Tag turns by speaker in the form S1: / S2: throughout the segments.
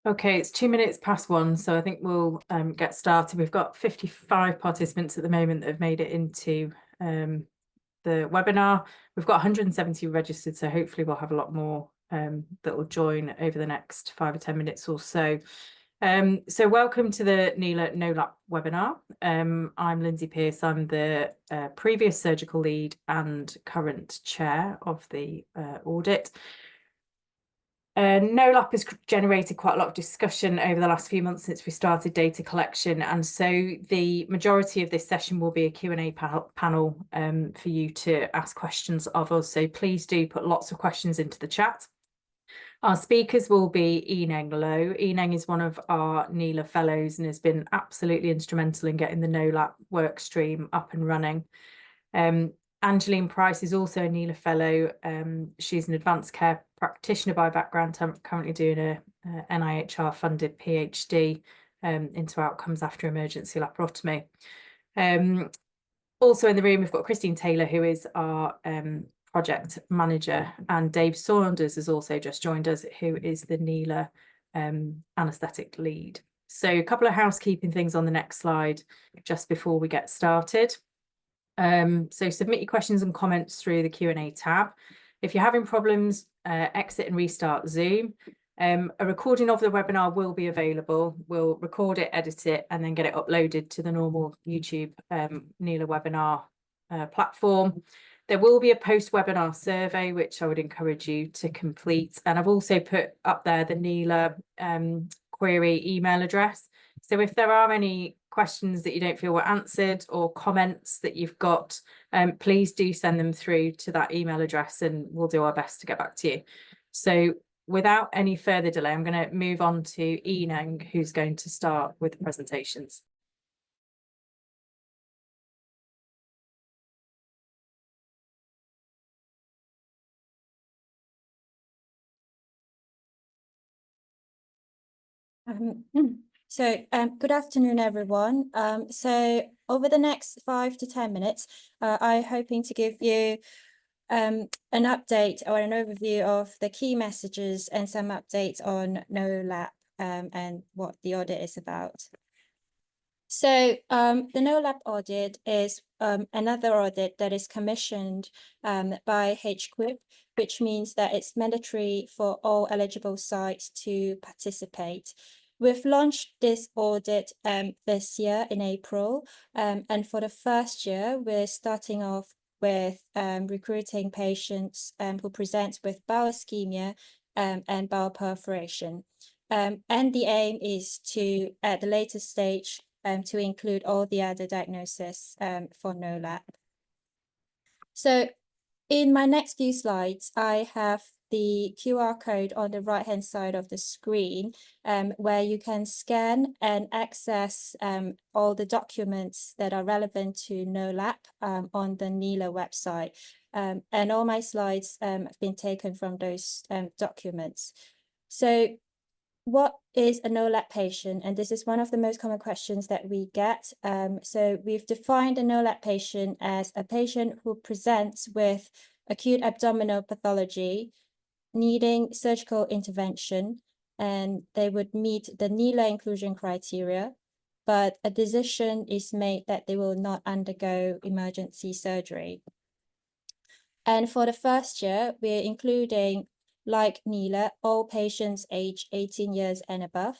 S1: Okay, it's 1:02, so I think we'll get started. We've got 55 participants at the moment that have made it into the webinar. We've got 170 registered, so hopefully we'll have a lot more that will join over the next 5 or 10 minutes or so. So welcome to the NELA NoLap webinar. I'm Lindsay Pearce. I'm the previous surgical lead and current chair of the audit. NoLap has generated quite a lot of discussion over the last few months since we started data collection, and so the majority of this session will be a Q&A panel for you to ask questions of us, so please do put lots of questions into the chat. Our speakers will be Eneng Low. Eneng is one of our NELA fellows and has been absolutely instrumental in getting the NoLap work stream up and running. Angeline Price is also a NELA fellow. She's an advanced care practitioner by background, currently doing a NIHR funded PhD into outcomes after emergency laparotomy. Also in the room, we've got Christine Taylor, who is our project manager, and Dave Saunders has also just joined us, who is the NELA anaesthetic lead. So a couple of housekeeping things on the next slide just before we get started. So submit your questions and comments through the Q&A tab. If you're having problems, exit and restart Zoom. A recording of the webinar will be available. We'll record it, edit it, and then get it uploaded to the normal YouTube NELA webinar platform. There will be a post-webinar survey, which I would encourage you to complete. And I've also put up there the NELA query email address. So if there are any questions that you don't feel were answered or comments that you've got, please do send them through to that email address and we'll do our best to get back to you. So without any further delay, I'm going to move on to Eneng, who's going to start with the presentations.
S2: Good afternoon, everyone. So over the next 5 to 10 minutes, I'm hoping to give you an update or an overview of the key messages and some updates on NoLap and what the audit is about. So the NoLap audit is another audit that is commissioned by HQIP, which means that it's mandatory for all eligible sites to participate. We've launched this audit this year in April, and for the first year, we're starting off with recruiting patients who present with bowel ischemia and bowel perforation. And the aim is to, at the later stage, to include all the other diagnoses for NoLap. So in my next few slides, I have the QR code on the right-hand side of the screen where you can scan and access all the documents that are relevant to NoLap on the NELA website. And all my slides have been taken from those documents. So what is a NoLap patient? And this is one of the most common questions that we get. So we've defined a NoLap patient as a patient who presents with acute abdominal pathology needing surgical intervention, and they would meet the NELA inclusion criteria, but a decision is made that they will not undergo emergency surgery. And for the first year, we're including, like NELA, all patients aged 18 years and above,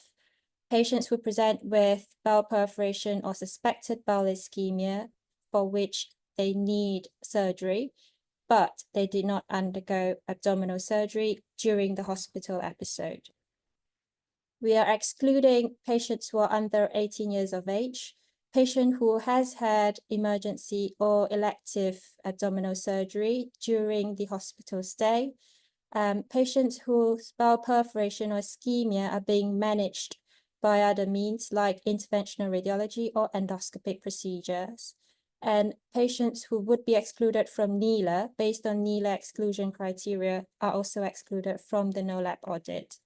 S2: patients who present with bowel perforation or suspected bowel ischemia for which they need surgery, but they did not undergo abdominal surgery during the hospital episode. We are excluding patients who are under 18 years of age, patient who has had emergency or elective abdominal surgery during the hospital stay, patients whose bowel perforation or ischemia are being managed by other means like interventional radiology or endoscopic procedures, and patients who would be excluded from NELA based on NELA exclusion criteria are also excluded from the NoLap audit.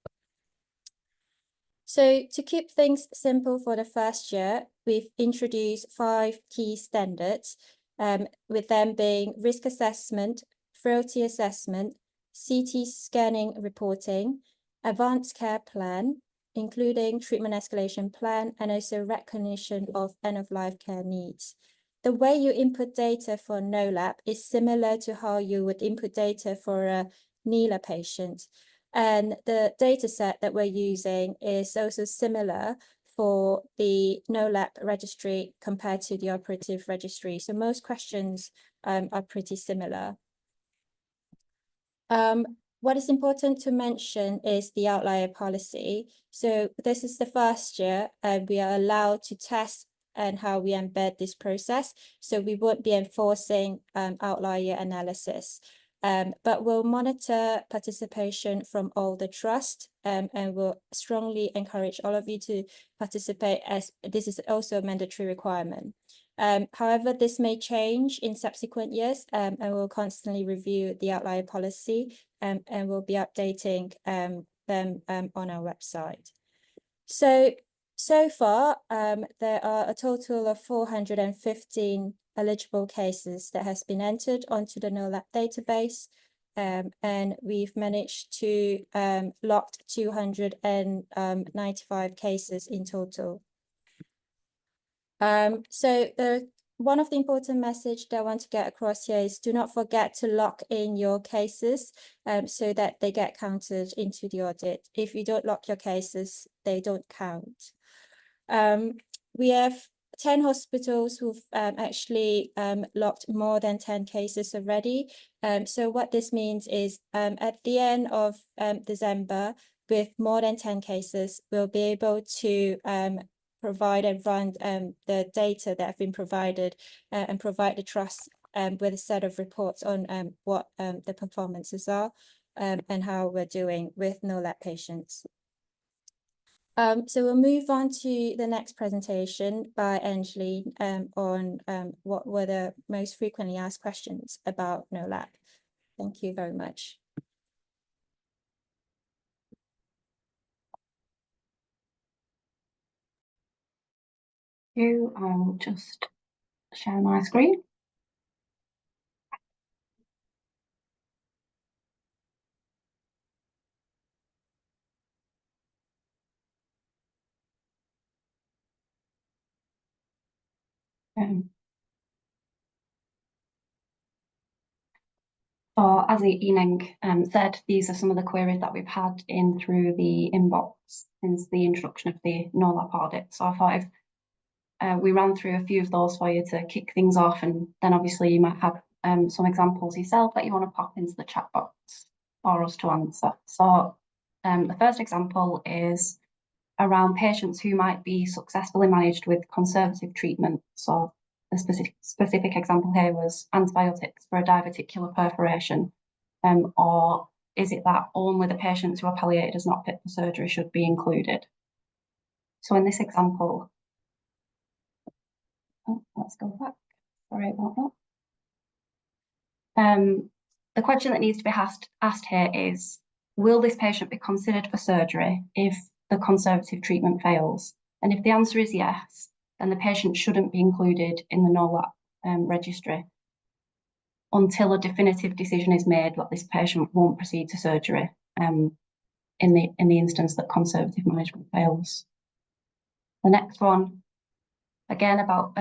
S2: So to keep things simple for the first year, we've introduced 5 key standards, with them being risk assessment, frailty assessment, CT scanning reporting, advanced care plan, including treatment escalation plan and also recognition of end-of-life care needs. The way you input data for NoLap is similar to how you would input data for a NELA patient. And the data set that we're using is also similar for the NoLap registry compared to the operative registry. So most questions are pretty similar. What is important to mention is the outlier policy. So this is the first year and we are allowed to test and how we embed this process. So we won't be enforcing outlier analysis. But we'll monitor participation from all the trust and we'll strongly encourage all of you to participate, as this is also a mandatory requirement. However, this may change in subsequent years and we'll constantly review the outlier policy and we'll be updating them on our website. So far, there are a total of 415 eligible cases that has been entered onto the NoLap database, and we've managed to lock 295 cases in total. One of the important message that I want to get across here is do not forget to lock in your cases so that they get counted into the audit. If you don't lock your cases, they don't count. We have 10 hospitals who've actually locked more than 10 cases already. So what this means is at the end of December, with more than 10 cases, we'll be able to provide and run the data that have been provided and provide the trust with a set of reports on what the performances are and how we're doing with NoLap patients. So we'll move on to the next presentation by Angeline on what were the most frequently asked questions about NoLap. Thank you very much.
S3: I'll just share my screen. So as Eneng said, these are some of the queries that we've had in through the inbox since the introduction of the NoLap audit. So I thought if we ran through a few of those for you to kick things off, and then obviously you might have some examples yourself that you want to pop into the chat box for us to answer. So the first example is around patients who might be successfully managed with conservative treatment. So the specific example here was antibiotics for a diverticular perforation, or is it that only the patients who are palliated as not fit for surgery should be included? So in this example, let's go back. Sorry about that. The question that needs to be asked here is, will this patient be considered for surgery if the conservative treatment fails? And if the answer is yes, then the patient shouldn't be included in the NoLap registry until a definitive decision is made that this patient won't proceed to surgery in the instance that conservative management fails. The next one, again about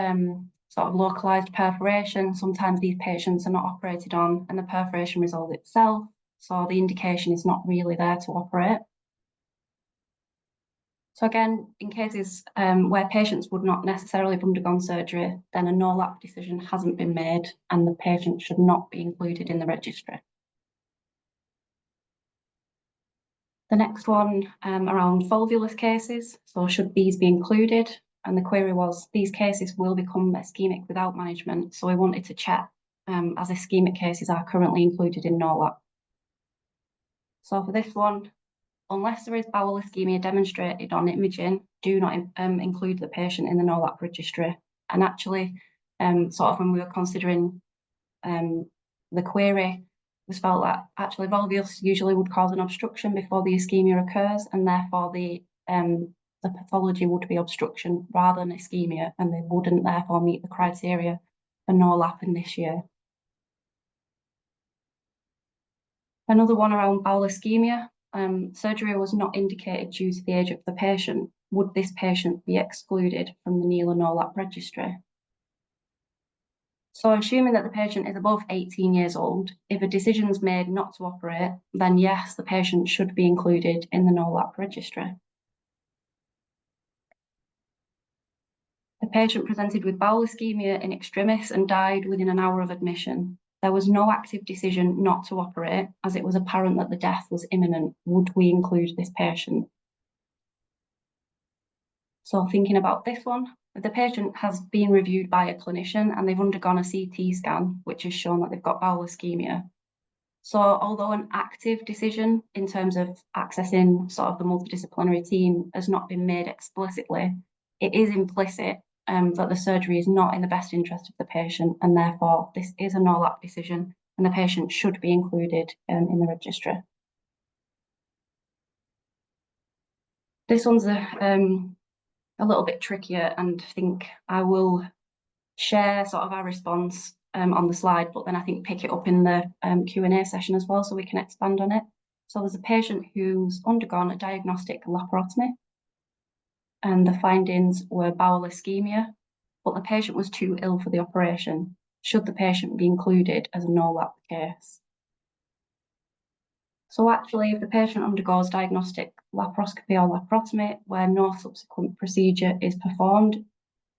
S3: sort of localized perforation. Sometimes these patients are not operated on and the perforation resolves itself, so the indication is not really there to operate. So again, in cases where patients would not necessarily have undergone surgery, then a NoLap decision hasn't been made and the patient should not be included in the registry. The next one around volvulus cases. So should these be included? And the query was, these cases will become ischemic without management. So we wanted to check as ischemic cases are currently included in NoLap. So for this one, unless there is bowel ischemia demonstrated on imaging, do not include the patient in the NoLap registry. And actually, sort of when we were considering the query, it was felt that actually volvulus usually would cause an obstruction before the ischemia occurs, and therefore the pathology would be obstruction rather than ischemia, and they wouldn't therefore meet the criteria for NoLap in this year. Another one around bowel ischemia. surgery was not indicated due to the age of the patient, would this patient be excluded from the NELA NoLap registry? So assuming that the patient is above 18 years old, if a decision is made not to operate, then yes, the patient should be included in the NoLap registry. The patient presented with bowel ischemia in extremis and died within an hour of admission. There was no active decision not to operate, as it was apparent that the death was imminent. Would we include this patient? So thinking about this one, the patient has been reviewed by a clinician and they've undergone a CT scan, which has shown that they've got bowel ischemia. So although an active decision in terms of accessing sort of the multidisciplinary team has not been made explicitly, it is implicit that the surgery is not in the best interest of the patient, and therefore this is a NoLap decision and the patient should be included in the registry. This one's a little bit trickier, and I think I will share sort of our response on the slide, but then I think pick it up in the Q&A session as well so we can expand on it. So there's a patient who's undergone a diagnostic laparotomy and the findings were bowel ischemia, but the patient was too ill for the operation. Should the patient be included as a NoLap case? So actually, if the patient undergoes diagnostic laparoscopy or laparotomy where no subsequent procedure is performed,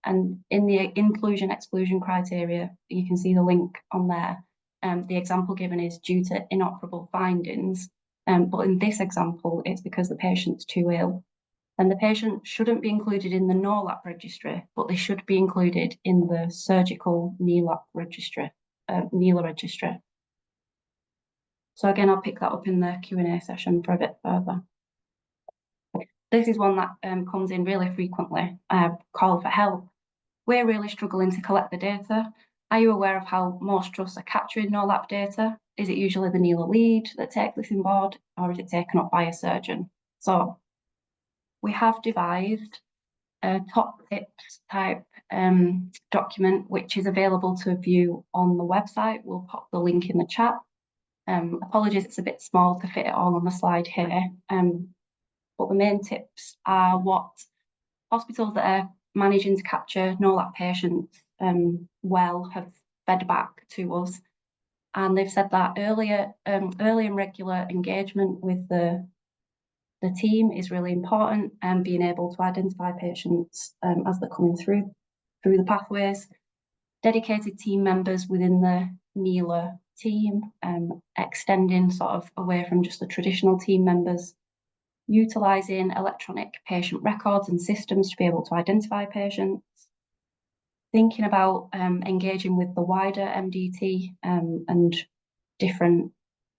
S3: and in the inclusion-exclusion criteria, you can see the link on there. The example given is due to inoperable findings, but in this example, it's because the patient's too ill. And the patient shouldn't be included in the NoLap registry, but they should be included in the surgical NELA registry. So again, I'll pick that up in the Q&A session for a bit further. This is one that comes in really frequently, call for help. We're really struggling to collect the data. Are you aware of how most trusts are capturing NoLap data? Is it usually the NELA lead that takes this on board, or is it taken up by a surgeon? So we have devised a top tips type document, which is available to view on the website. We'll pop the link in the chat. Apologies, it's a bit small to fit it all on the slide here. But the main tips are what hospitals that are managing to capture NoLap patients well have fed back to us. And they've said that early and regular engagement with the team is really important, and being able to identify patients as they're coming through the pathways. Dedicated team members within the NELA team, extending sort of away from just the traditional team members. Utilising electronic patient records and systems to be able to identify patients. Thinking about engaging with the wider MDT and different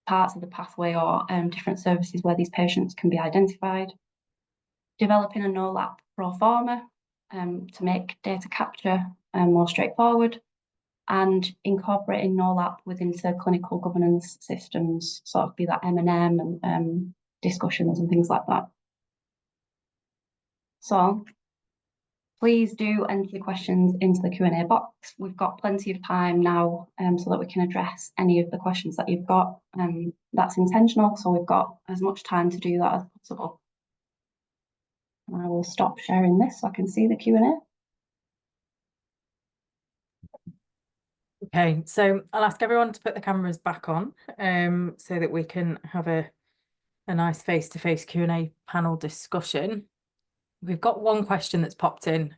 S3: parts of the pathway or different services where these patients can be identified. Developing a NoLap pro forma to make data capture more straightforward, and incorporating NoLap within clinical governance systems, sort of be that M&M and discussions and things like that. So please do enter your questions into the Q&A box. We've got plenty of time now so that we can address any of the questions that you've got. That's intentional, so we've got as much time to do that as possible. And I will stop sharing this so I can see the Q&A.
S1: Okay, so I'll ask everyone to put the cameras back on so that we can have a nice face-to-face Q&A panel discussion. We've got one question that's popped in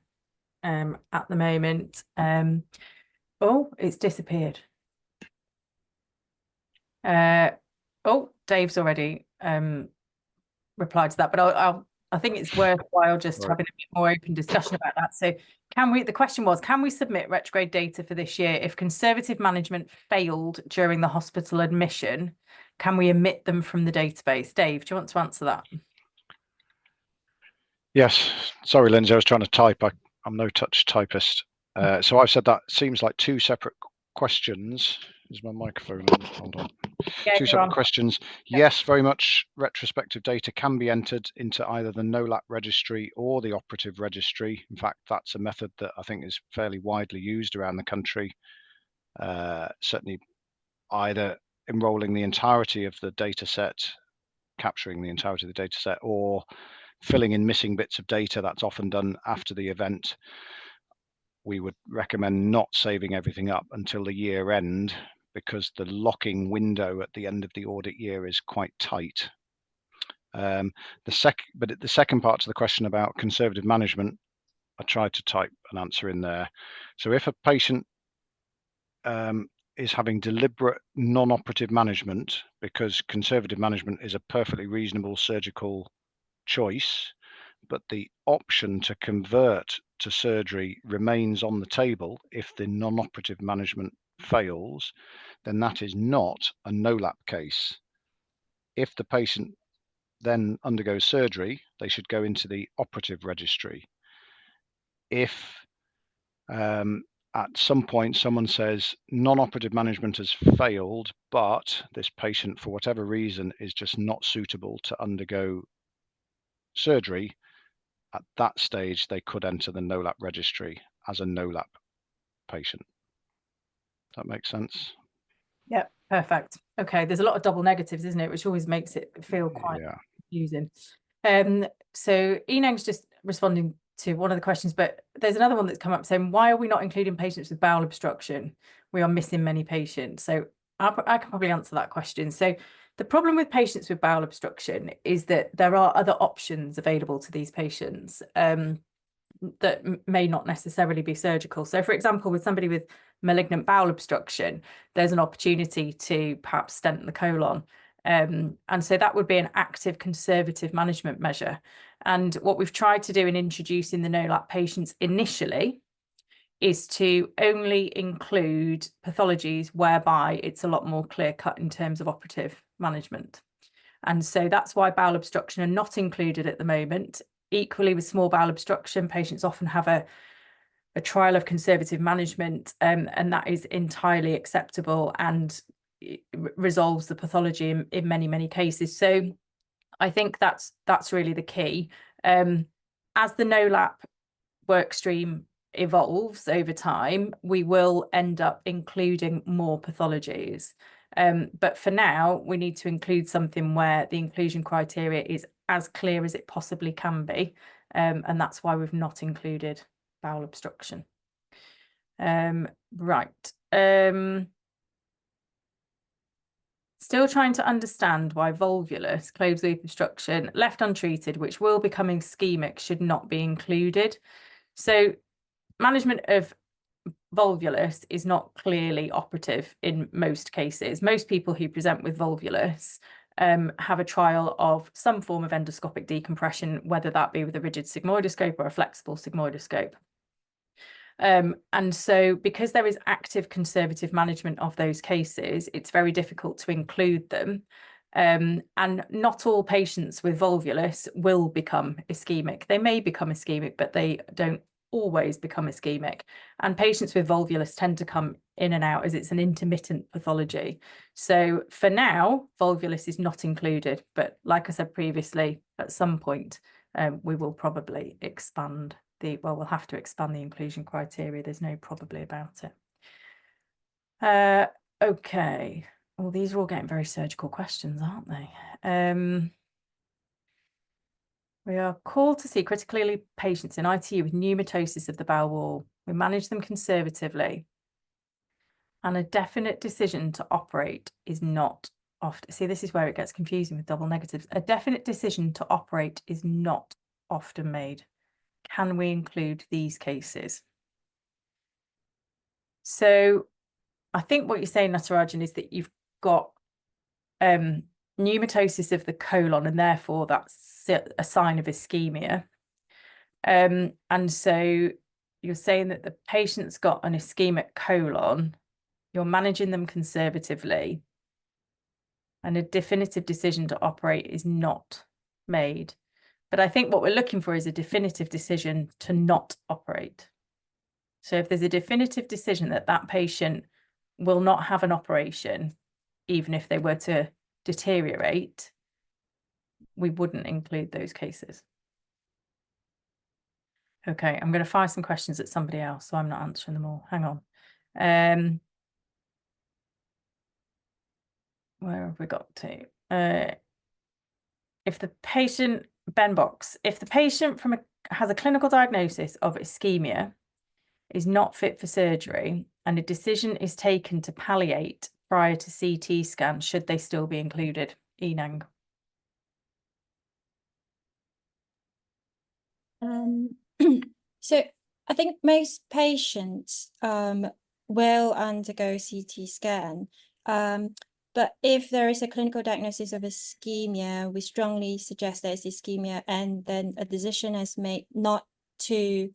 S1: at the moment. Oh, it's disappeared. Oh, Dave's already replied to that, but I think it's worthwhile just having a bit more open discussion about that. So the question was, can we submit retrograde data for this year if conservative management failed during the hospital admission? Can we omit them from the database? Dave, do you want to answer that?
S4: Yes, sorry, Lindsay, I was trying to type. I'm no touch typist. So I've said that seems like two separate questions. Is my microphone on? Hold on.
S1: Yeah,
S4: two separate questions. Yes, very much retrospective data can be entered into either the NoLap registry or the operative registry. In fact, that's a method that I think is fairly widely used around the country. Certainly either enrolling the entirety of the data set capturing the entirety of the data set, or filling in missing bits of data. That's often done after the event. We would recommend not saving everything up until the year end, because the locking window at the end of the audit year is quite tight. The second part to the question about conservative management, I tried to type an answer in there. So if a patient is having deliberate non-operative management, because conservative management is a perfectly reasonable surgical choice, but the option to convert to surgery remains on the table if the non-operative management fails, then that is not a NOLAP case. If the patient then undergoes surgery, they should go into the operative registry. If at some point someone says non-operative management has failed, but this patient for whatever reason is just not suitable to undergo surgery, at that stage they could enter the NOLAP registry as a NOLAP patient. Does that make sense?
S1: Yeah, perfect. Okay, there's a lot of double negatives, isn't it, which always makes it feel quite confusing. So Enang's just responding to one of the questions, but there's another one that's come up saying, why are we not including patients with bowel obstruction? We are missing many patients. So I can probably answer that question. So the problem with patients with bowel obstruction is that there are other options available to these patients that may not necessarily be surgical. So for example, with somebody with malignant bowel obstruction, there's an opportunity to perhaps stent the colon. And so that would be an active conservative management measure. And what we've tried to do in introducing the NOLAP patients initially is to only include pathologies whereby it's a lot more clear cut in terms of operative management. And so that's why bowel obstruction are not included at the moment. Equally with small bowel obstruction, patients often have a trial of conservative management, and that is entirely acceptable and resolves the pathology in many cases. So I think that's really the key. As the NOLAP work stream evolves over time, we will end up including more pathologies. But for now, we need to include something where the inclusion criteria is as clear as it possibly can be. And that's why we've not included bowel obstruction. Right. Still trying to understand why volvulus, closed loop obstruction, left untreated, which will become ischemic, should not be included. So management of volvulus is not clearly operative in most cases. Most people who present with volvulus have a trial of some form of endoscopic decompression, whether that be with a rigid sigmoidoscope or a flexible sigmoidoscope. And so because there is active conservative management of those cases, it's very difficult to include them. And not all patients with volvulus will become ischemic. They may become ischemic, but they don't always become ischemic. And patients with volvulus tend to come in and out as it's an intermittent pathology. So for now, volvulus is not included. But like I said previously, at some point, we will probably expand we'll have to expand the inclusion criteria. There's no probably about it. Okay. Well, these are all getting very surgical questions, aren't they? We are called to see critically ill patients in ITU with pneumatosis of the bowel wall. We manage them conservatively. And a definite decision to operate is not often. See, this is where it gets confusing with double negatives. A definite decision to operate is not often made. Can we include these cases? So I think what you're saying, Natarajan, is that you've got pneumatosis of the colon, and therefore that's a sign of ischemia. And so you're saying that the patient's got an ischemic colon, you're managing them conservatively, and a definitive decision to operate is not made. But I think what we're looking for is a definitive decision to not operate. So if there's a definitive decision that that patient will not have an operation, even if they were to deteriorate, we wouldn't include those cases. Okay, I'm going to fire some questions at somebody else, so I'm not answering them all. Hang on. Where have we got to? if the patient, Ben Box, if the patient has a clinical diagnosis of ischemia, is not fit for surgery, and a decision is taken to palliate prior to CT scan, should they still be included? Enang.
S2: So I think most patients will undergo CT scan, but if there is a clinical diagnosis of ischemia, we strongly suggest that it's ischemia, and then a decision is made not to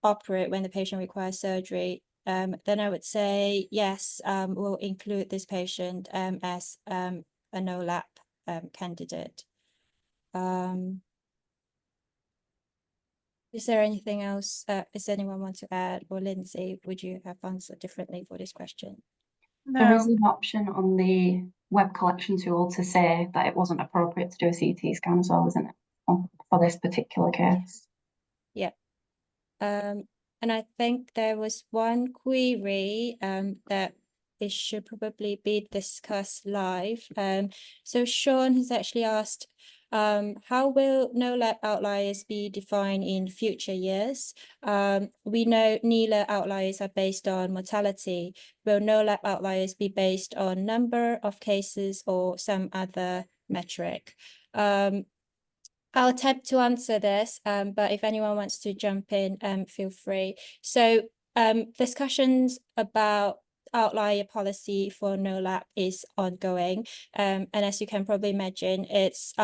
S2: operate when the patient requires surgery. Then I would say yes, we'll include this patient as a NOLAP candidate. Is there anything else? Does anyone want to add? Or Lindsay, would you have answered differently for this question?
S3: There is an option on the web collection tool to say that it wasn't appropriate to do a CT scan as well, isn't it? For this particular case.
S2: Yeah. And I think there was one query that it should probably be discussed live. So Sean has actually asked, how will NOLAP outliers be defined in future years? We know NELA outliers are based on mortality. Will NOLAP outliers be based on number of cases or some other metric? I'll attempt to answer this, but if anyone wants to jump in, feel free. So discussions about outlier policy for NOLAP is ongoing. And as you can probably imagine, it's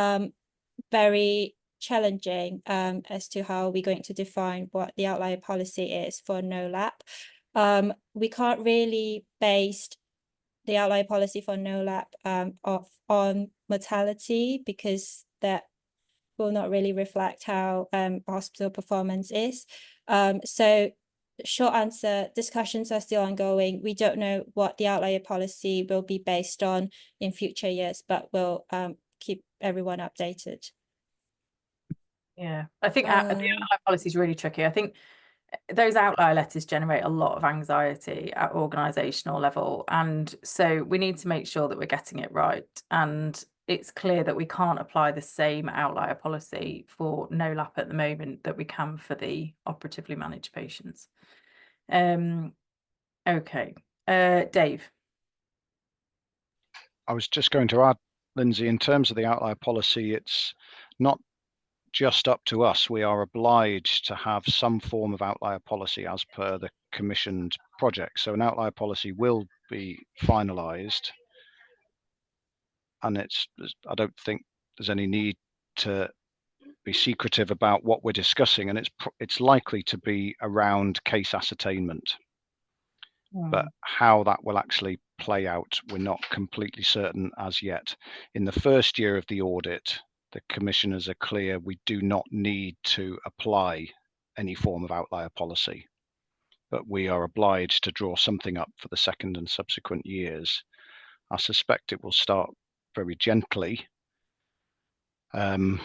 S2: very challenging as to how we're going to define what the outlier policy is for NOLAP. We can't really base the outlier policy for NOLAP on mortality, because that will not really reflect how hospital performance is. So short answer, discussions are still ongoing. We don't know what the outlier policy will be based on in future years, but we'll keep everyone updated.
S1: Yeah, I think the outlier policy is really tricky. I think those outlier letters generate a lot of anxiety at organisational level, and so we need to make sure that we're getting it right. And it's clear that we can't apply the same outlier policy for NOLAP at the moment that we can for the operatively managed patients. Okay, Dave.
S4: I was just going to add, Lindsay, in terms of the outlier policy, it's not just up to us. We are obliged to have some form of outlier policy as per the commissioned project. So an outlier policy will be finalised, and I don't think there's any need to be secretive about what we're discussing, and it's likely to be around case ascertainment. But how that will actually play out, we're not completely certain as yet. In the first year of the audit, the commissioners are clear we do not need to apply any form of outlier policy, but we are obliged to draw something up for the second and subsequent years. I suspect it will start very gently, but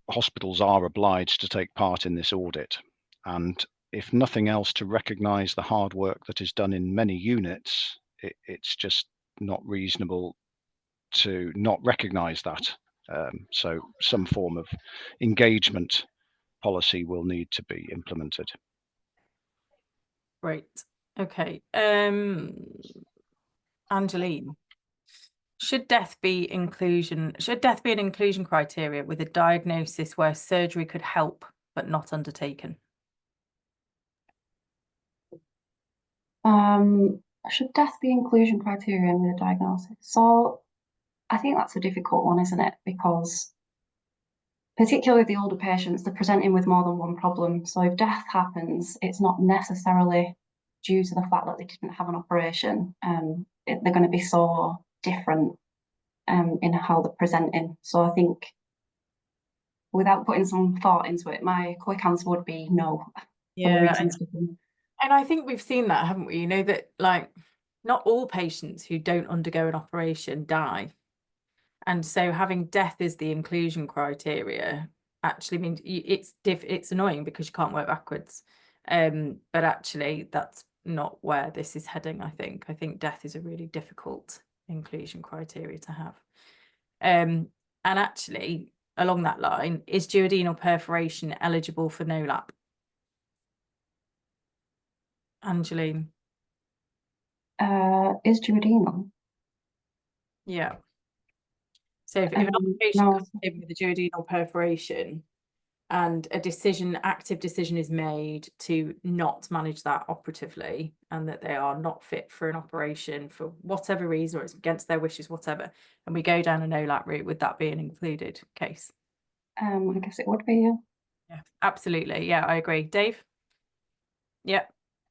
S4: hospitals are obliged to take part in this audit, and if nothing else, to recognise the hard work that is done in many units. It's just not reasonable to not recognise that. So some form of engagement policy will need to be implemented.
S1: Great. Okay. Angeline, should death be an inclusion criteria with a diagnosis where surgery could help but not undertaken?
S3: Should death be inclusion criterion with a diagnosis? So I think that's a difficult one, isn't it? Because particularly the older patients, they're presenting with more than one problem. So if death happens, it's not necessarily due to the fact that they didn't have an operation. They're going to be so different in how they're presenting. So I think, without putting some thought into it, my quick answer would be no.
S1: Yeah, and I think we've seen that, haven't we? You know, that like not all patients who don't undergo an operation die. And so having death as the inclusion criteria actually means it's annoying because you can't work backwards. But actually that's not where this is heading, I think. I think death is a really difficult inclusion criteria to have. And actually, along that line, is duodenal perforation eligible for NOLAP? Angeline?
S3: Is duodenal?
S1: Yeah. So if an application
S3: no.
S1: comes in with a duodenal perforation and active decision is made to not manage that operatively, and that they are not fit for an operation for whatever reason, or it's against their wishes, whatever, and we go down a NOLAP route, would that be an included case?
S3: I guess it would be, yeah.
S1: Yeah, absolutely. Yeah, I agree. Dave? Yeah,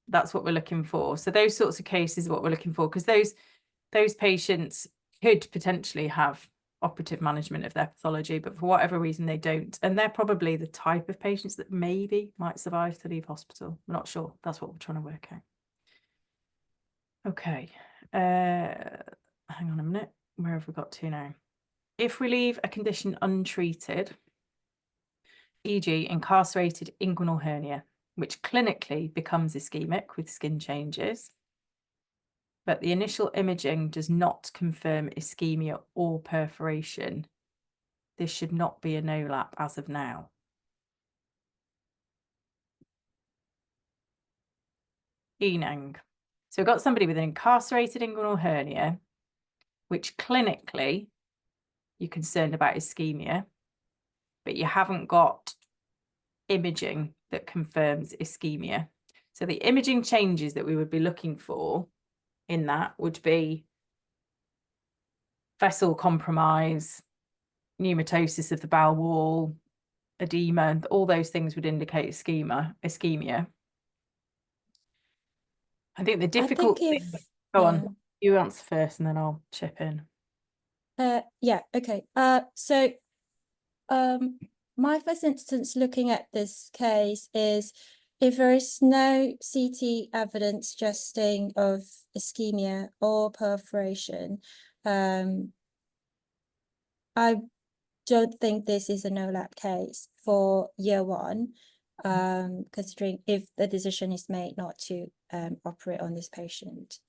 S1: that's what we're looking for. So those sorts of cases are what we're looking for, because those patients could potentially have operative management of their pathology, but for whatever reason they don't, and they're probably the type of patients that maybe might survive to leave hospital. We're not sure. That's what we're trying to work out. Okay, hang on a minute, where have we got to now? If we leave a condition untreated, e.g. incarcerated inguinal hernia, which clinically becomes ischemic with skin changes, but the initial imaging does not confirm ischemia or perforation, this should not be a NOLAP as of now. Enang. So we've got somebody with an incarcerated inguinal hernia, which clinically you're concerned about ischemia, but you haven't got imaging that confirms ischemia. So the imaging changes that we would be looking for in that would be vessel compromise, pneumatosis of the bowel wall, edema, all those things would indicate ischemia. I think the difficulty. Go on, you answer first and then I'll chip in.
S2: Yeah, okay. So my first instance looking at this case is if there is no CT evidence suggesting of ischemia or perforation, I don't think this is a NOLAP case for year one, considering if the decision is made not to operate on this patient.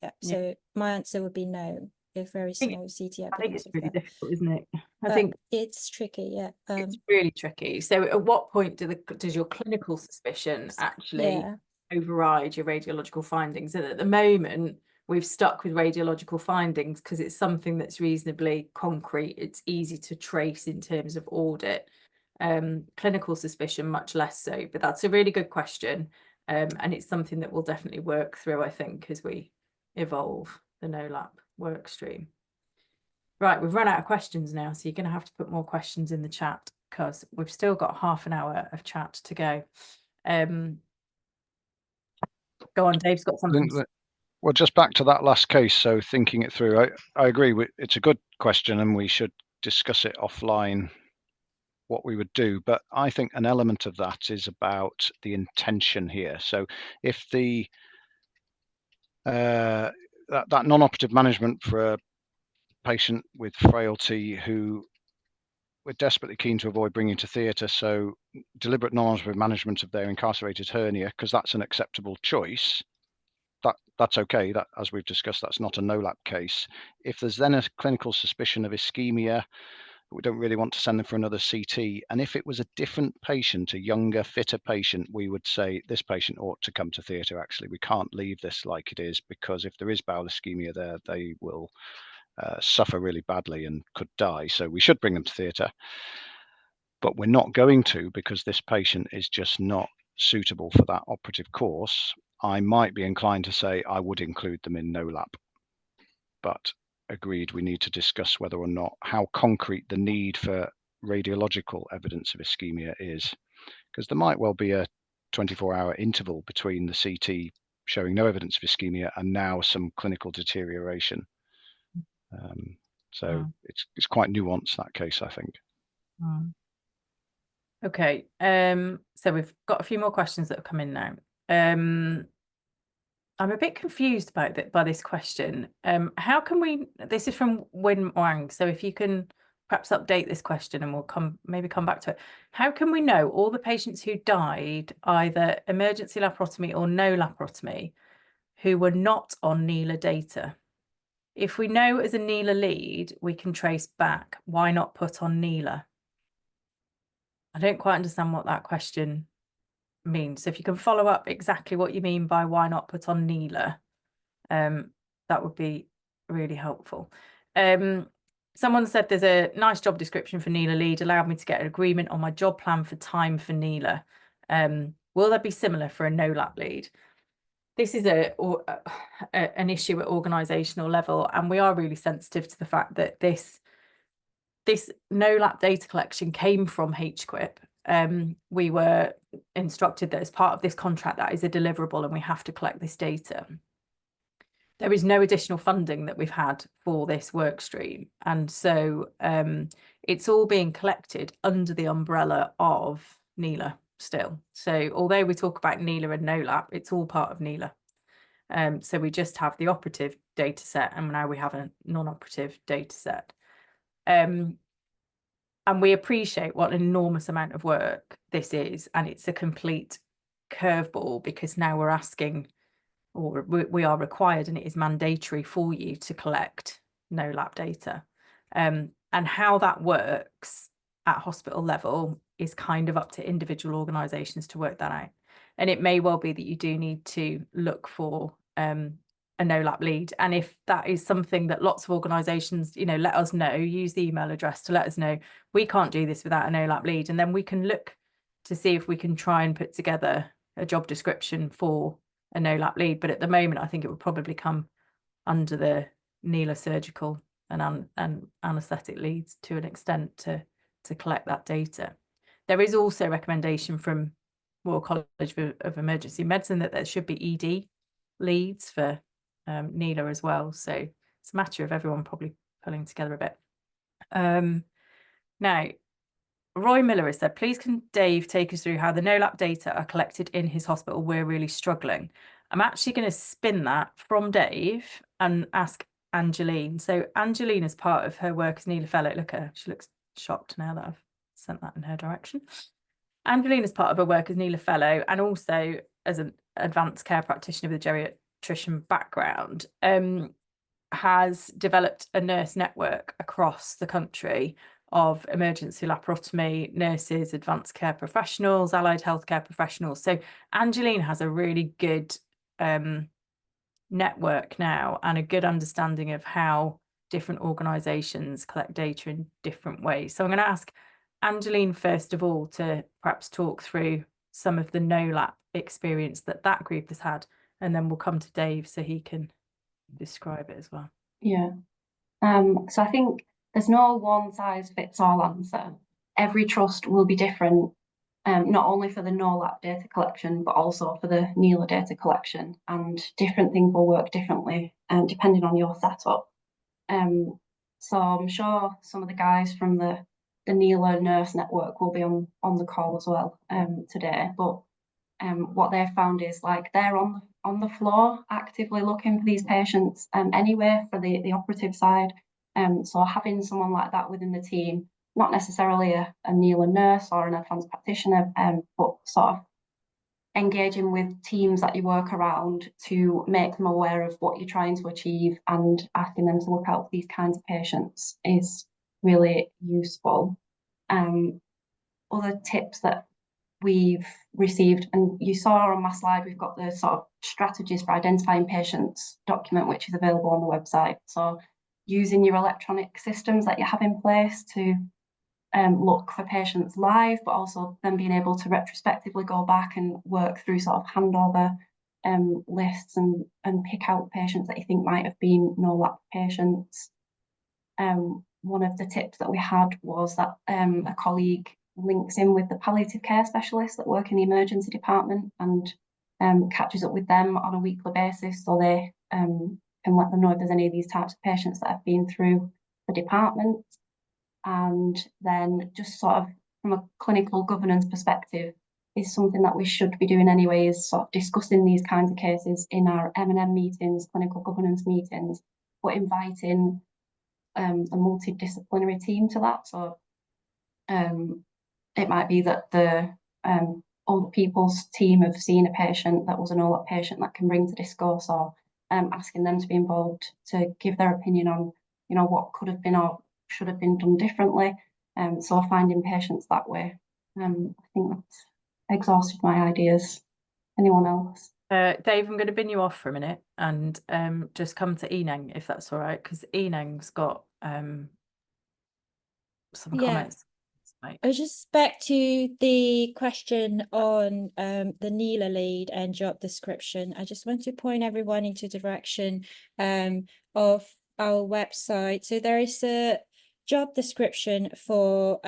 S2: Yeah, so my answer would be no, if there is no CT evidence.
S1: I think it's really
S2: that.
S1: difficult, isn't it? I think
S2: it's tricky, yeah.
S1: It's really tricky. So at what point does your clinical suspicion actually override your radiological findings? And at the moment, we've stuck with radiological findings because it's something that's reasonably concrete. It's easy to trace in terms of audit. Clinical suspicion, much less so. But that's a really good question. And it's something that we'll definitely work through, I think, as we evolve the NOLAP work stream. Right, we've run out of questions now, so you're going to have to put more questions in the chat because we've still got half an hour of chat to go. Go on, Dave's got something.
S4: Well, just back to that last case. So thinking it through, I agree. It's a good question and we should discuss it offline, what we would do. But I think an element of that is about the intention here. So if the that non-operative management for a patient with frailty who we're desperately keen to avoid bringing to theatre, so deliberate non-operative management of their incarcerated hernia, because that's an acceptable choice, that's okay. That, as we've discussed, that's not a NOLAP case. If there's then a clinical suspicion of ischemia, we don't really want to send them for another CT. And if it was a different patient, a younger, fitter patient, we would say this patient ought to come to theatre. Actually, we can't leave this like it is, because if there is bowel ischemia there, they will suffer really badly and could die. So we should bring them to theatre. But we're not going to, because this patient is just not suitable for that operative course. I might be inclined to say I would include them in NOLAP, but agreed, we need to discuss whether or not how concrete the need for radiological evidence of ischemia is, because there might well be a 24-hour interval between the CT showing no evidence of ischemia and now some clinical deterioration. So it's quite nuanced, that case, I think.
S1: Okay, so we've got a few more questions that have come in now. I'm a bit confused by this question. How can we, this is from Win Wang, so if you can perhaps update this question and we'll maybe come back to it. How can we know all the patients who died, either emergency laparotomy or no laparotomy, who were not on NELA data? If we know as a NELA lead, we can trace back, why not put on NELA? I don't quite understand what that question means. So if you can follow up exactly what you mean by why not put on NELA, that would be really helpful. Someone said there's a nice job description for NELA lead, allowed me to get an agreement on my job plan for time for NELA. Will there be similar for a NoLap lead? This is an issue at organisational level, and we are really sensitive to the fact that this NoLap data collection came from HQIP. We were instructed that as part of this contract, that is a deliverable and we have to collect this data. There is no additional funding that we've had for this work stream. And so it's all being collected under the umbrella of NELA still. So although we talk about NELA and NoLap, it's all part of NELA. So we just have the operative data set, and now we have a non-operative data set. And we appreciate what an enormous amount of work this is, and it's a complete curveball, because now we're asking, or we are required, and it is mandatory for you to collect NoLap data. And how that works at hospital level is kind of up to individual organisations to work that out. And it may well be that you do need to look for a NoLap lead. And if that is something that lots of organisations, you know, let us know, use the email address to let us know, we can't do this without a NoLap lead. And then we can look to see if we can try and put together a job description for a NoLap lead. But at the moment, I think it would probably come under the NELA surgical and anaesthetic leads to an extent to collect that data. There is also a recommendation from Royal College of Emergency Medicine that there should be ED leads for NELA as well. So it's a matter of everyone probably pulling together a bit. Now, Roy Miller has said, please can Dave take us through how the NoLap data are collected in his hospital? We're really struggling. I'm actually going to spin that from Dave and ask Angeline. So Angeline, as part of her work as NELA Fellow, look at her, she looks shocked now that I've sent that in her direction. Angeline, as part of her work as NELA Fellow and also as an advanced care practitioner with a geriatrician background, has developed a nurse network across the country of emergency laparotomy nurses, advanced care professionals, allied healthcare professionals. So Angeline has a really good network now and a good understanding of how different organisations collect data in different ways. So I'm going to ask Angeline first of all to perhaps talk through some of the NoLap experience that group has had, and then we'll come to Dave so he can describe it as well.
S3: Yeah. So I think there's no one size fits all answer. Every trust will be different, not only for the NoLap data collection, but also for the NELA data collection, and different things will work differently depending on your setup. So I'm sure some of the guys from the NELA nurse network will be on the call as well today. But what they've found is, like, they're on the floor actively looking for these patients anyway for the operative side. So having someone like that within the team, not necessarily a NELA nurse or an advanced practitioner, but sort of engaging with teams that you work around to make them aware of what you're trying to achieve and asking them to look out for these kinds of patients is really useful. Other tips that we've received, and you saw on my slide, we've got the sort of strategies for identifying patients document, which is available on the website. So using your electronic systems that you have in place to look for patients live, but also then being able to retrospectively go back and work through sort of handover lists and pick out patients that you think might have been NoLap patients. One of the tips that we had was that a colleague links in with the palliative care specialists that work in the emergency department and catches up with them on a weekly basis, so they can let them know if there's any of these types of patients that have been through the department. And then just sort of from a clinical governance perspective is something that we should be doing anyway, is sort of discussing these kinds of cases in our M&M meetings, clinical governance meetings, but inviting a multidisciplinary team to that. So it might be that the older people's team have seen a patient that was an NoLap patient that can bring to discuss, or asking them to be involved, to give their opinion on, you know, what could have been or should have been done differently. So finding patients that way. I think that's exhausted my ideas. Anyone else?
S1: Dave, I'm going to bin you off for a minute and just come to Eneng, if that's all right, because Eneng's got some comments.
S2: Just back to the question on the NELA lead and job description. I just want to point everyone into the direction of our website. So there is a job description for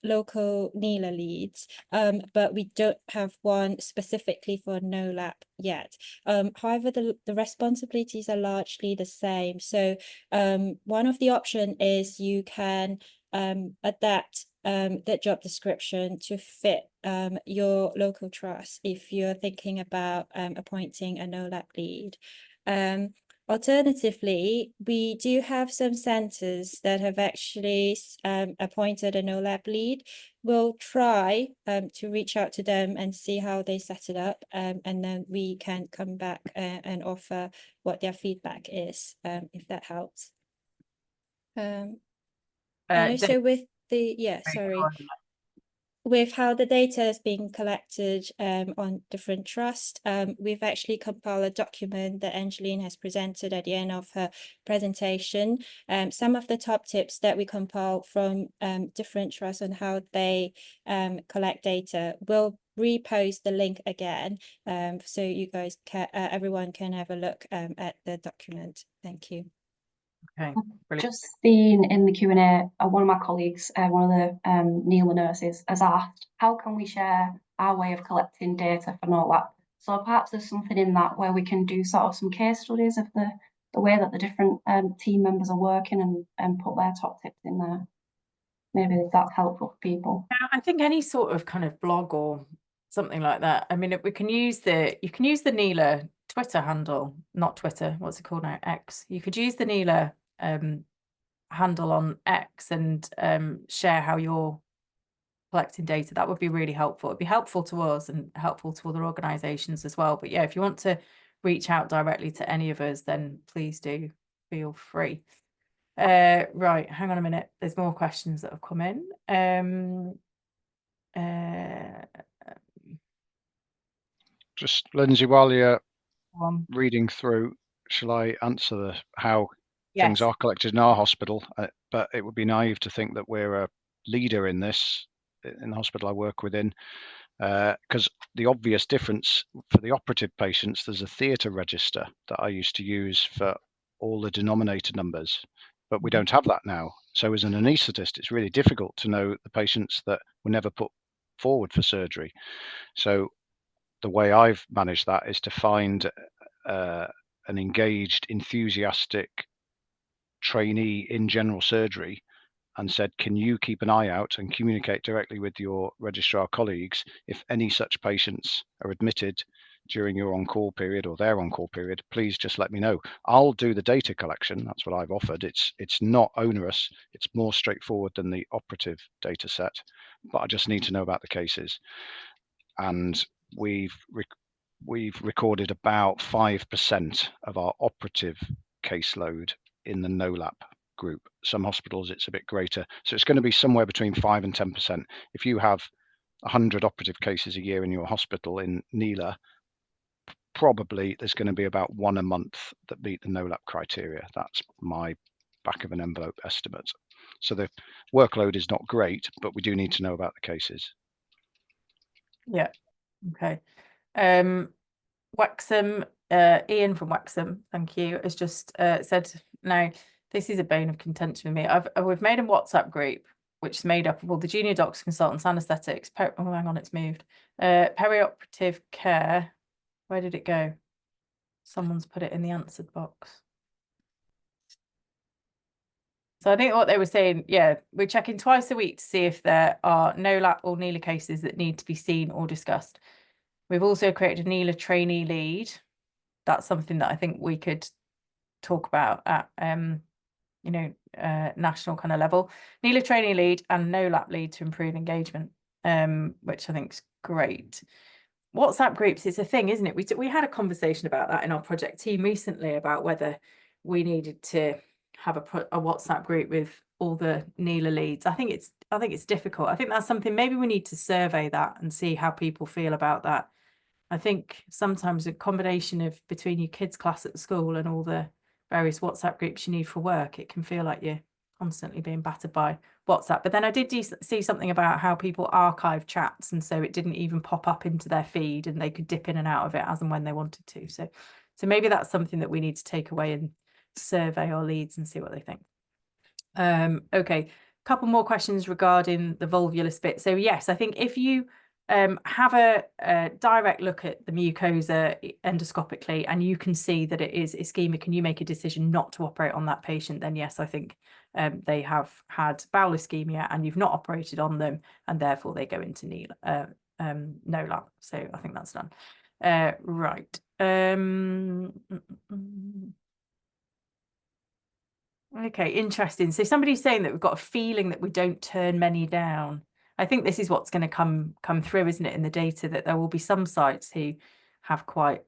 S2: local NELA leads, but we don't have one specifically for NoLap yet. However, the responsibilities are largely the same. So one of the options is you can adapt that job description to fit your local trust if you're thinking about appointing a NoLap lead. Alternatively, we do have some centres that have actually appointed a NoLap lead. We'll try to reach out to them and see how they set it up, and then we can come back and offer what their feedback is, if that helps. And also with the, with how the data is being collected on different trusts, we've actually compiled a document that Angeline has presented at the end of her presentation. Some of the top tips that we compiled from different trusts on how they collect data. We'll repost the link again, so you guys can, everyone can have a look at the document. Thank you.
S1: Okay.
S3: Just seen in the Q&A, one of my colleagues, one of the NELA nurses, has asked, how can we share our way of collecting data for NoLap? So perhaps there's something in that where we can do sort of some case studies of the way that the different team members are working and put their top tips in there. Maybe that's helpful for people.
S1: I think any sort of kind of blog or something like that. I mean, you can use the NELA Twitter handle, not Twitter, what's it called now? X. You could use the NELA handle on X and share how you're collecting data. That would be really helpful. It'd be helpful to us and helpful to other organisations as well. But yeah, if you want to reach out directly to any of us, then please do feel free. Right, hang on a minute. There's more questions that have come in.
S4: Just Lindsay, while you're reading through, shall I answer how things are collected in our hospital? But it would be naive to think that we're a leader in this in the hospital I work within, because the obvious difference for the operative patients, there's a theatre register that I used to use for all the denominator numbers, but we don't have that now. So as an anaesthetist, it's really difficult to know the patients that were never put forward for surgery. So the way I've managed that is to find an engaged, enthusiastic trainee in general surgery and said, can you keep an eye out and communicate directly with your registrar colleagues if any such patients are admitted during your on-call period or their on-call period, please just let me know. I'll do the data collection. That's what I've offered. It's not onerous. It's more straightforward than the operative data set, but I just need to know about the cases. And we've recorded about 5% of our operative caseload in the NoLap group. Some hospitals it's a bit greater, so it's going to be somewhere between 5 and 10%. If you have 100 operative cases a year in your hospital in NELA, probably there's going to be about 1 a month that meet the NoLap criteria. That's my back of an envelope estimate. So the workload is not great, but we do need to know about the cases.
S1: Yeah. Okay. Wexham, Ian from Wexham, thank you, has just said, now this is a bane of contention with me. We've made a WhatsApp group which is made up of all the junior doctors, consultants, anaesthetics. Oh, hang on, it's moved. Perioperative care. Where did it go? Someone's put it in the answered box. So I think what they were saying, yeah, we're checking twice a week to see if there are NoLap or NELA cases that need to be seen or discussed. We've also created a NELA trainee lead. That's something that I think we could talk about at, national kind of level. NELA trainee lead and NoLap lead to improve engagement, which I think is great. WhatsApp groups is a thing, isn't it? We had a conversation about that in our project team recently about whether we needed to have a WhatsApp group with all the NELA leads. I think it's difficult. I think that's something maybe we need to survey that and see how people feel about that. I think sometimes a combination of between your kids' class at the school and all the various WhatsApp groups you need for work, it can feel like you're constantly being battered by WhatsApp. But then I did see something about how people archive chats, and so it didn't even pop up into their feed, and they could dip in and out of it as and when they wanted to. So maybe that's something that we need to take away and survey our leads and see what they think. Okay, couple more questions regarding the volvulus bit. So yes, I think if you have a direct look at the mucosa endoscopically and you can see that it is ischemic and you make a decision not to operate on that patient, then yes, I think they have had bowel ischemia and you've not operated on them, and therefore they go into NOLAP. So I think that's done. Right. Okay, interesting. So somebody's saying that we've got a feeling that we don't turn many down. I think this is what's going to come through, isn't it, in the data, that there will be some sites who have quite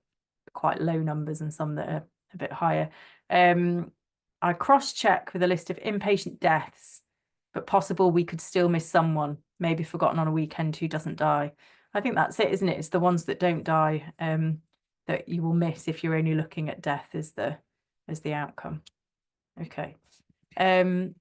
S1: low numbers and some that are a bit higher. I cross-check with a list of inpatient deaths, but possible we could still miss someone, maybe forgotten on a weekend, who doesn't die. I think that's it, isn't it? It's the ones that don't die that you will miss if you're only looking at death as the outcome. Okay. There's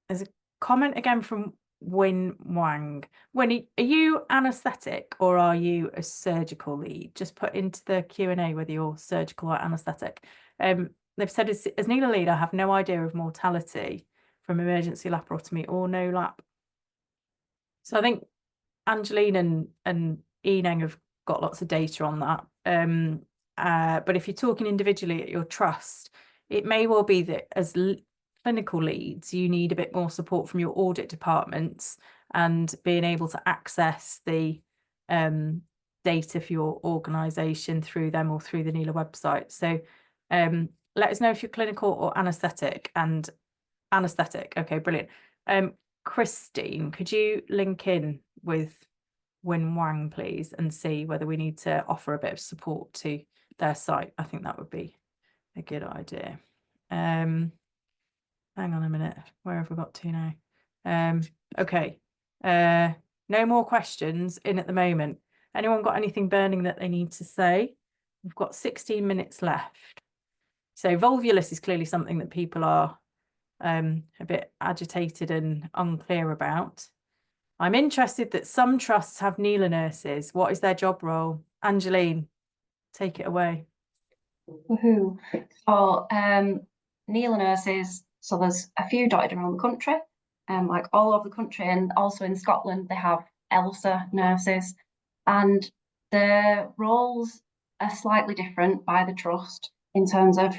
S1: a comment again from Win Wang. Win, are you anaesthetic or are you a surgical lead? Just put into the Q&A whether you're surgical or anaesthetic. They've said, as NELA lead, I have no idea of mortality from emergency laparotomy or NOLAP. So I think Angeline and Eneng have got lots of data on that. But if you're talking individually at your trust, it may well be that as clinical leads, you need a bit more support from your audit departments and being able to access the data for your organisation through them or through the NELA website. So let us know if you're clinical or anaesthetic. And anaesthetic, okay, brilliant. Christine, could you link in with Win Wang, please, and see whether we need to offer a bit of support to their site? I think that would be a good idea. Hang on a minute, where have we got to now? Okay, no more questions in at the moment. Anyone got anything burning that they need to say? We've got 16 minutes left. So volvulus is clearly something that people are a bit agitated and unclear about. I'm interested that some trusts have NELA nurses. What is their job role? Angeline, take it away.
S3: Woohoo. So NELA nurses, so there's a few dotted around the country, like all over the country, and also in Scotland they have ELSA nurses, and the roles are slightly different by the trust in terms of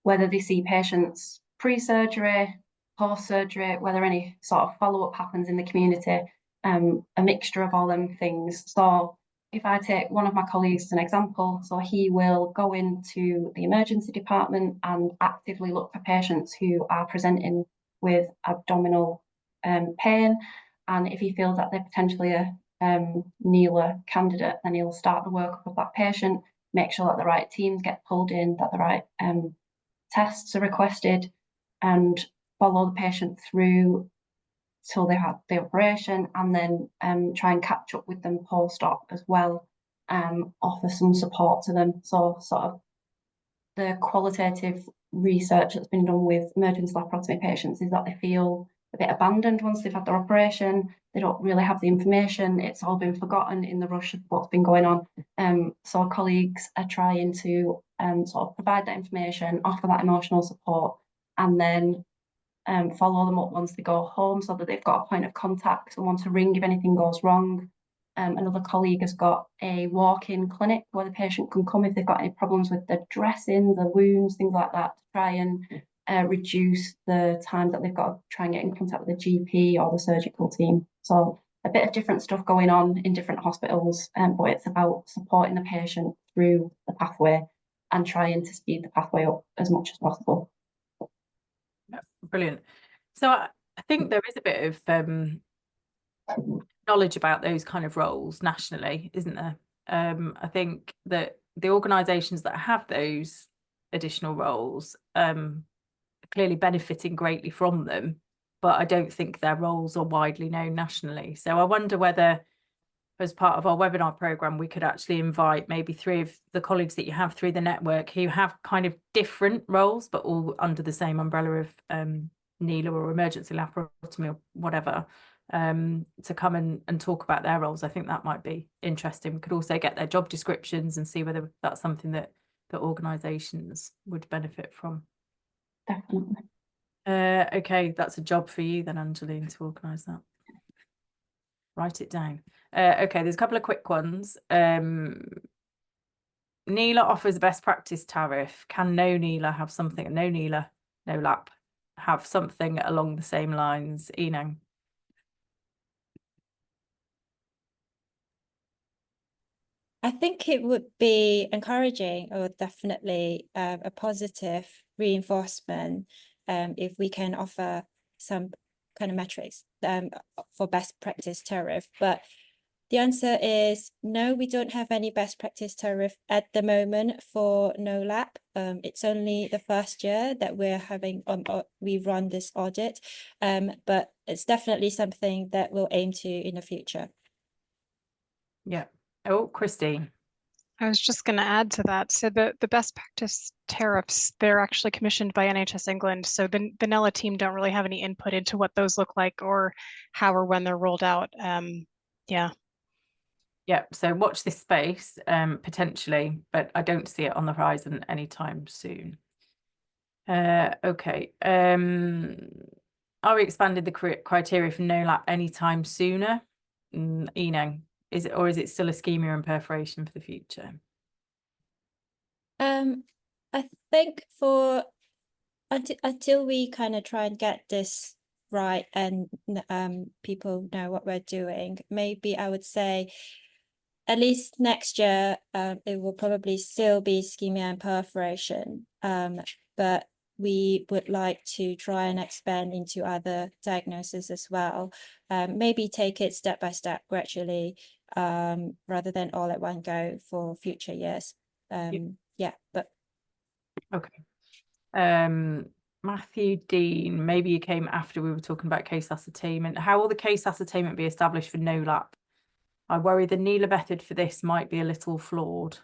S3: whether they see patients pre-surgery, post-surgery, whether any sort of follow-up happens in the community, a mixture of all them things. So if I take one of my colleagues as an example, so he will go into the emergency department and actively look for patients who are presenting with abdominal pain. And if he feels that they're potentially a NELA candidate, then he'll start the workup of that patient, make sure that the right teams get pulled in, that the right tests are requested, and follow the patient through till they have the operation, and then try and catch up with them post-op as well, offer some support to them. So sort of the qualitative research that's been done with emergency laparotomy patients is that they feel a bit abandoned once they've had their operation. They don't really have the information. It's all been forgotten in the rush of what's been going on. So our colleagues are trying to sort of provide that information, offer that emotional support, and then follow them up once they go home so that they've got a point of contact, someone to ring if anything goes wrong. Another colleague has got a walk-in clinic where the patient can come if they've got any problems with the dressing, the wounds, things like that, to try and reduce the time that they've got to try and get in contact with the GP or the surgical team. So a bit of different stuff going on in different hospitals, but it's about supporting the patient through the pathway and trying to speed the pathway up as much as possible.
S1: Brilliant. So I think there is a bit of knowledge about those kind of roles nationally, isn't there? I think that the organisations that have those additional roles are clearly benefiting greatly from them, but I don't think their roles are widely known nationally. So I wonder whether, as part of our webinar programme, we could actually invite maybe 3 of the colleagues that you have through the network who have kind of different roles, but all under the same umbrella of NELA or emergency laparotomy or whatever, to come and talk about their roles. I think that might be interesting. We could also get their job descriptions and see whether that's something that organisations would benefit from.
S3: Definitely.
S1: Okay, that's a job for you then, Angeline, to organise that. Write it down. Okay, there's a couple of quick ones. NELA offers a best practice tariff. Can no NELA have something? No NELA, no lap have something along the same lines? Enang.
S2: I think it would be encouraging, or definitely a positive reinforcement if we can offer some kind of metrics for best practice tariff. But the answer is no, we don't have any best practice tariff at the moment for NoLap. It's only the first year that we're having we run this audit, but it's definitely something that we'll aim to in the future.
S1: Yeah. Oh, Christine.
S5: I was just going to add to that. So the best practice tariffs, they're actually commissioned by NHS England. So the NELA team don't really have any input into what those look like or how or when they're rolled out. Yeah.
S1: Yeah, so watch this space potentially, but I don't see it on the horizon anytime soon. Okay. Are we expanded the criteria for NoLap anytime sooner? Enang, is it, or is it still ischemia and perforation for the future?
S2: I think for until we kind of try and get this right and people know what we're doing, maybe I would say at least next year it will probably still be ischemia and perforation, but we would like to try and expand into other diagnoses as well. Maybe take it step by step gradually, rather than all at one go for future years. Yeah, but
S1: okay. Matthew Dean, maybe you came after we were talking about case ascertainment. How will the case ascertainment be established for NoLap? I worry the NELA method for this might be a little flawed,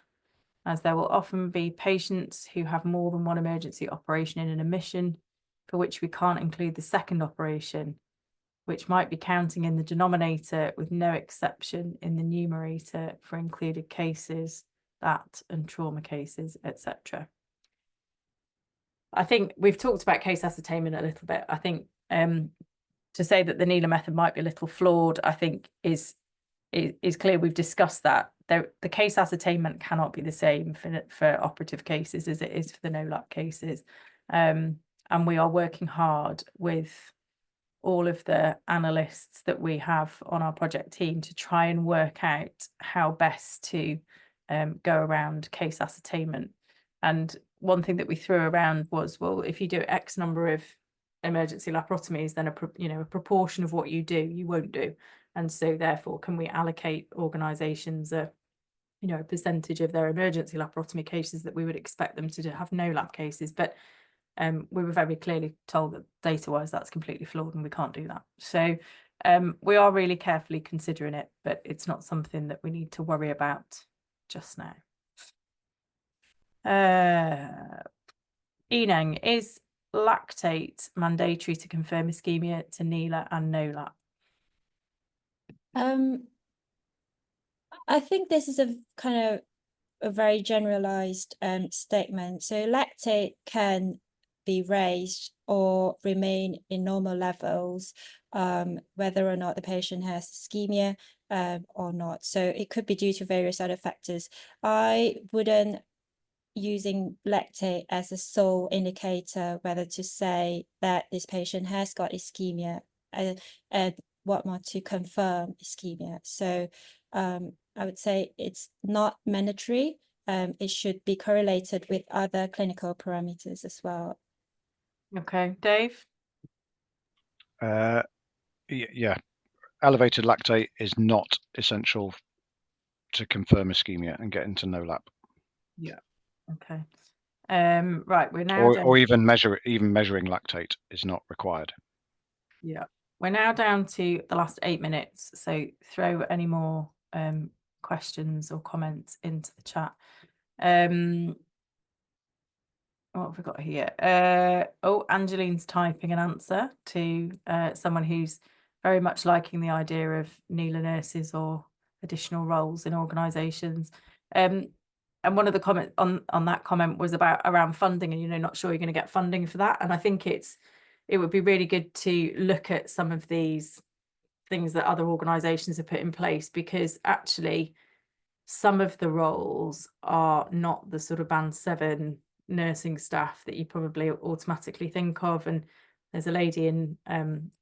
S1: as there will often be patients who have more than one emergency operation in an admission for which we can't include the second operation, which might be counting in the denominator with no exception in the numerator for included cases, that and trauma cases, etc. I think we've talked about case ascertainment a little bit. I think to say that the NELA method might be a little flawed, I think is clear. We've discussed that. The case ascertainment cannot be the same for operative cases as it is for the NoLap cases. And we are working hard with all of the analysts that we have on our project team to try and work out how best to go around case ascertainment. And one thing that we threw around was, well, if you do X number of emergency laparotomies, then a proportion of what you do, you won't do. And so therefore, can we allocate organisations a percentage of their emergency laparotomy cases that we would expect them to have NoLap cases? But we were very clearly told that data-wise that's completely flawed and we can't do that. So we are really carefully considering it, but it's not something that we need to worry about just now. Enang, is lactate mandatory to confirm ischemia to NELA and NoLap?
S2: I think this is a kind of a very generalized statement. So lactate can be raised or remain in normal levels, whether or not the patient has ischemia or not. So it could be due to various other factors. I wouldn't using lactate as a sole indicator whether to say that this patient has got ischemia and what more to confirm ischemia. So I would say it's not mandatory. It should be correlated with other clinical parameters as well.
S1: Okay, Dave?
S4: Yeah, elevated lactate is not essential to confirm ischemia and get into NOLAP.
S1: Yeah. Okay. Right, we're now
S4: Or even measuring lactate is not required.
S1: Yeah, we're now down to the last 8 minutes, so throw any more questions or comments into the chat. What have we got here? Angeline's typing an answer to someone who's very much liking the idea of NELA nurses or additional roles in organisations. And one of the comments on that comment was around funding, and not sure you're going to get funding for that. And I think it would be really good to look at some of these things that other organisations have put in place, because actually some of the roles are not the sort of band 7 nursing staff that you probably automatically think of. And there's a lady in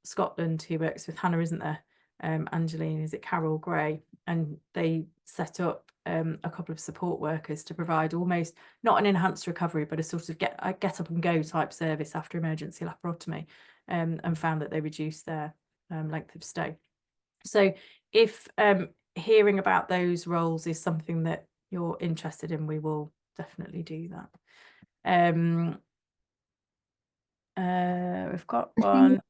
S1: Scotland who works with Hannah, isn't there? Angeline, is it Carol Gray? And they set up a couple of support workers to provide almost not an enhanced recovery, but a sort of get up and go type service after emergency laparotomy, and found that they reduced their length of stay. So if hearing about those roles is something that you're interested in, we will definitely do that. We've got one.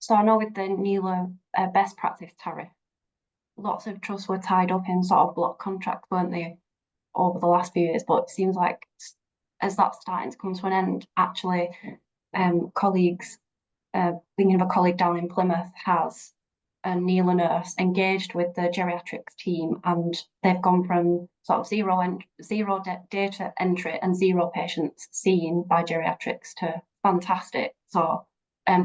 S3: So I know with the NELA best practice tariff, lots of trusts were tied up in sort of block contracts, weren't they, over the last few years? But it seems like as that's starting to come to an end, actually, colleagues, thinking of a colleague down in Plymouth has a NELA nurse engaged with the geriatrics team, and they've gone from sort of zero data entry and 0 patients seen by geriatrics to fantastic. So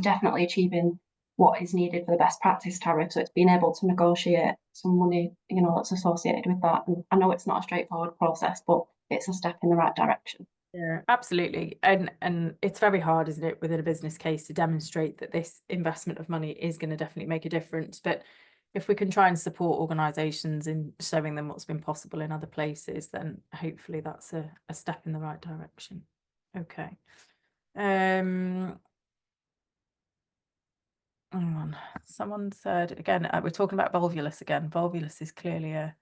S3: definitely achieving what is needed for the best practice tariff. So it's being able to negotiate some money, that's associated with that. And I know it's not a straightforward process, but it's a step in the right direction.
S1: Yeah, absolutely. And it's very hard, isn't it, within a business case to demonstrate that this investment of money is going to definitely make a difference. But if we can try and support organisations in showing them what's been possible in other places, then hopefully that's a step in the right direction. Okay. Hang on. Someone said, again, we're talking about volvulus again. Volvulus is clearly a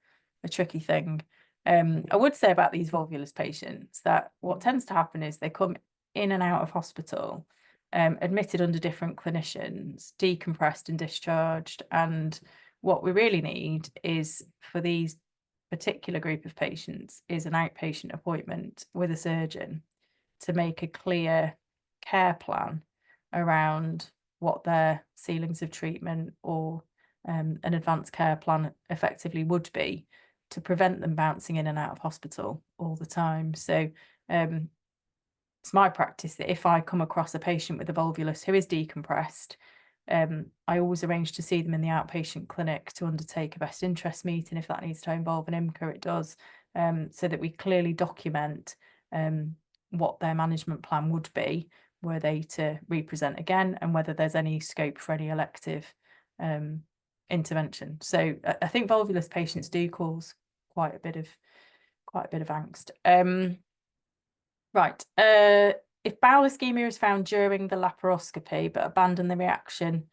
S1: tricky thing. I would say about these volvulus patients that what tends to happen is they come in and out of hospital, admitted under different clinicians, decompressed and discharged. And what we really need is, for these particular group of patients, is an outpatient appointment with a surgeon to make a clear care plan around what their ceilings of treatment or an advanced care plan effectively would be, to prevent them bouncing in and out of hospital all the time. So it's my practice that if I come across a patient with a volvulus who is decompressed, I always arrange to see them in the outpatient clinic to undertake a best interest meeting. If that needs to involve an IMCA, it does, so that we clearly document what their management plan would be were they to represent again, and whether there's any scope for any elective intervention. So I think volvulus patients do cause quite a bit of angst. Right. If bowel ischemia is found during the laparoscopy but abandon the reaction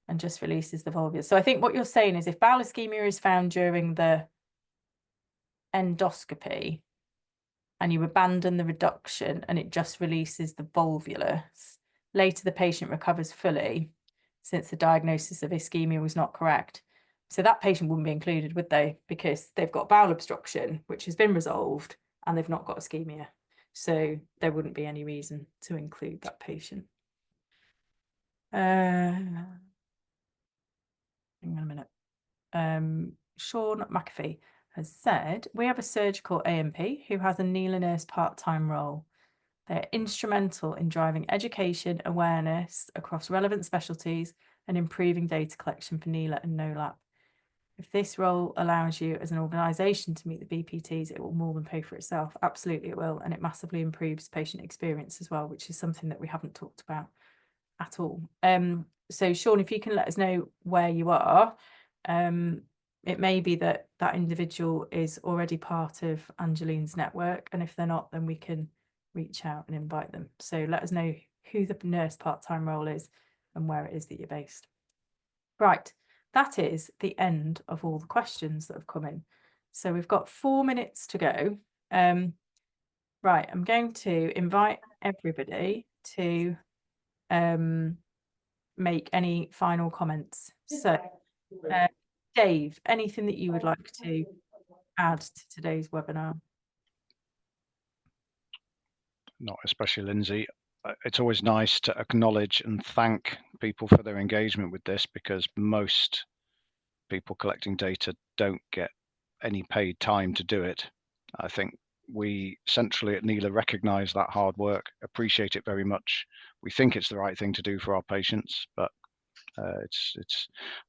S1: and just releases the volvulus. So I think what you're saying is, if bowel ischemia is found during the endoscopy and you abandon the reduction and it just releases the volvulus, later the patient recovers fully, since the diagnosis of ischemia was not correct. So that patient wouldn't be included, would they? Because they've got bowel obstruction, which has been resolved, and they've not got ischemia. So there wouldn't be any reason to include that patient. Hang on a minute. Sean McAfee has said, we have a surgical AMP who has a NELA nurse part-time role. They're instrumental in driving education awareness across relevant specialties and improving data collection for NELA and NoLap. If this role allows you as an organisation to meet the BPTs, it will more than pay for itself. Absolutely it will. And it massively improves patient experience as well, which is something that we haven't talked about at all. So Sean, if you can let us know where you are, it may be that that individual is already part of Angeline's network. And if they're not, then we can reach out and invite them. So let us know who the nurse part-time role is and where it is that you're based. Right, that is the end of all the questions that have come in. So we've got 4 minutes to go. Right, I'm going to invite everybody to make any final comments. So, Dave, anything that you would like to add to today's webinar?
S4: Not especially, Lindsay. It's always nice to acknowledge and thank people for their engagement with this, because most people collecting data don't get any paid time to do it. I think we centrally at NELA recognise that hard work, appreciate it very much. We think it's the right thing to do for our patients, but I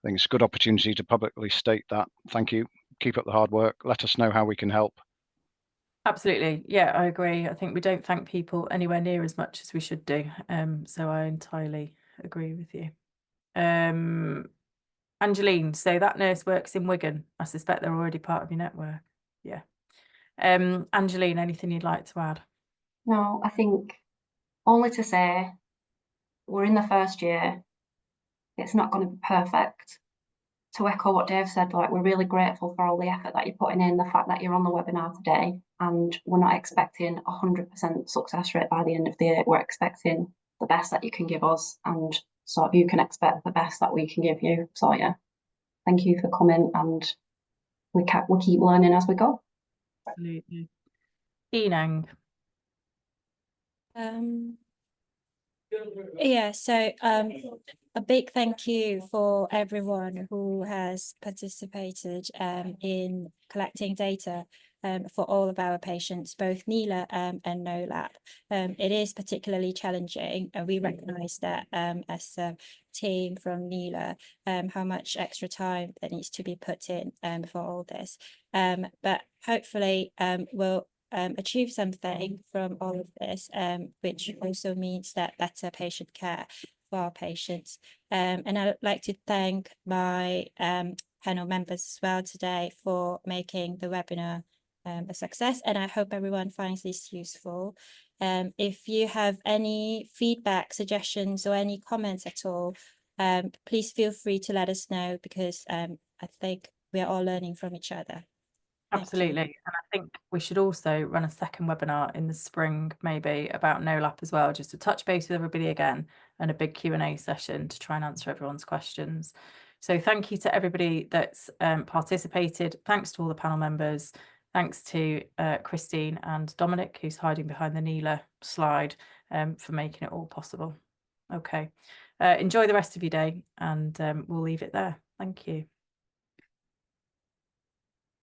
S4: think it's a good opportunity to publicly state that. Thank you. Keep up the hard work. Let us know how we can help.
S1: Absolutely. Yeah, I agree. I think we don't thank people anywhere near as much as we should do. So I entirely agree with you. Angeline, so that nurse works in Wigan. I suspect they're already part of your network. Yeah. Angeline, anything you'd like to add?
S3: No, I think only to say we're in the first year. It's not going to be perfect. To echo what Dave said, like, we're really grateful for all the effort that you're putting in, the fact that you're on the webinar today, and we're not expecting 100% success rate by the end of the year. We're expecting the best that you can give us, and sort of you can expect the best that we can give you. So yeah, thank you for coming, and we'll keep learning as we go.
S1: Absolutely. Enang.
S2: Yeah, so a big thank you for everyone who has participated in collecting data for all of our patients, both NELA and NoLap. It is particularly challenging, and we recognise that as a team from NELA, how much extra time that needs to be put in for all this. But hopefully we'll achieve something from all of this, which also means that better patient care for our patients. And I'd like to thank my panel members as well today for making the webinar a success, and I hope everyone finds this useful. If you have any feedback, suggestions, or any comments at all, please feel free to let us know, because I think we are all learning from each other.
S1: Absolutely. And I think we should also run a second webinar in the spring, maybe, about NoLap as well, just to touch base with everybody again, and a big Q&A session to try and answer everyone's questions. So thank you to everybody that's participated. Thanks to all the panel members. Thanks to Christine and Dominic, who's hiding behind the NELA slide, for making it all possible. Okay. Enjoy the rest of your day, and we'll leave it there. Thank you.